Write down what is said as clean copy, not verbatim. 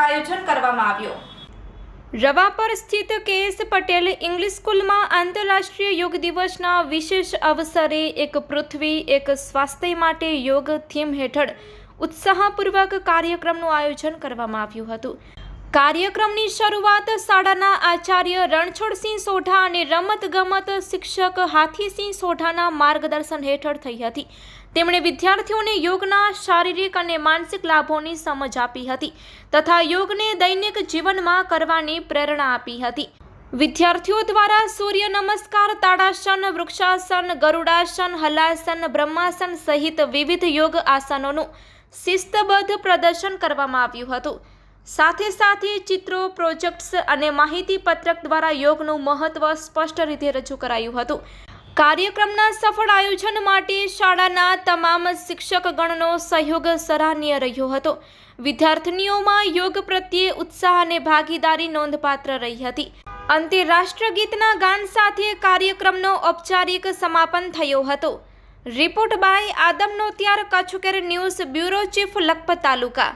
આયોજન કરવામાં આવ્યું। રવાપર સ્થિત KS પટેલ ઇંગ્લિશ સ્કૂલમાં આંતરરાષ્ટ્રીય યોગ દિવસના વિશેષ અવસરે એક પૃથ્વી એક સ્વાસ્થ્ય માટે યોગ થીમ હેઠળ ઉત્સાહપૂર્વક કાર્યક્રમનું આયોજન કરવામાં આવ્યું હતું। કાર્યક્રમની શરૂઆત શાળાના આચાર્ય રણછોડસિંહ સોઢા અને રમતગમત શિક્ષક હાથીસિંહ સોઢાના માર્ગદર્શન હેઠળ થઈ હતી। તેમણે વિદ્યાર્થીઓને યોગના શારીરિક અને માનસિક લાભોની સમજ આપી હતી તથા યોગને દૈનિક જીવનમાં કરવાની પ્રેરણા આપી હતી। વિદ્યાર્થીઓ દ્વારા સૂર્ય નમસ્કાર, તાડાસન, વૃક્ષાસન, ગરુડાસન, હલાસન, બ્રહ્માસન સહિત વિવિધ યોગ આસનોનું શિસ્તબદ્ધ પ્રદર્શન કરવામાં આવ્યું હતું। સાથે ચિત્રો, પ્રોજેક્ટ્સ અને માહિતી પત્રક દ્વારા યોગનું મહત્વ સ્પષ્ટ રીતે રજૂ કરાયું હતું। કાર્યક્રમના સફળ આયોજન માટે શાળાના તમામ શિક્ષકગણનો સહયોગ સરાહનીય રહ્યો હતો। વિદ્યાર્થીનીઓમાં યોગ પ્રત્યે ઉત્સાહ અને ભાગીદારી નોંધપાત્ર રહી હતી। અંતે રાષ્ટ્રગીતના ગાન સાથે કાર્યક્રમનો ઔપચારિક સમાપન થયો હતો। Report by Adam Notiyar, Kutch care news bureau chief, Lakhpat taluka.